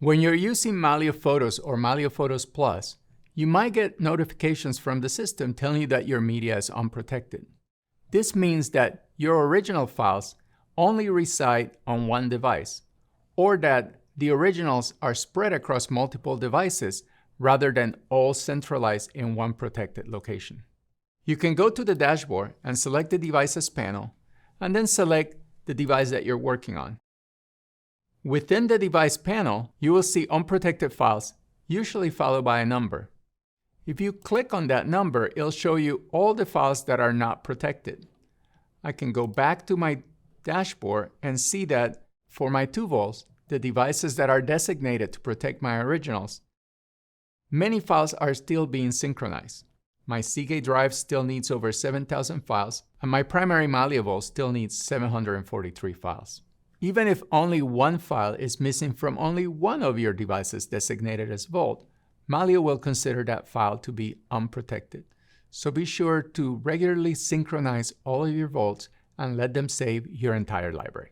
When you're using Mylio Photos or Mylio Photos Plus, you might get notifications from the system telling you that your media is unprotected. This means that your original files only reside on one device, or that the originals are spread across multiple devices rather than all centralized in one protected location. You can go to the dashboard and select the Devices panel, and then select the device that you're working on. Within the Device panel, you will see Unprotected Files, usually followed by a number. If you click on that number, it'll show you all the files that are not protected. I can go back to my dashboard and see that for my 2 volts, the devices that are designated to protect my originals, many files are still being synchronized. My Seagate drive still needs over 7,000 files, and my primary Mylio Vault still needs 743 files. Even if only one file is missing from only one of your devices designated as Vault, Mylio will consider that file to be unprotected. So be sure to regularly synchronize all of your vaults and let them save your entire library.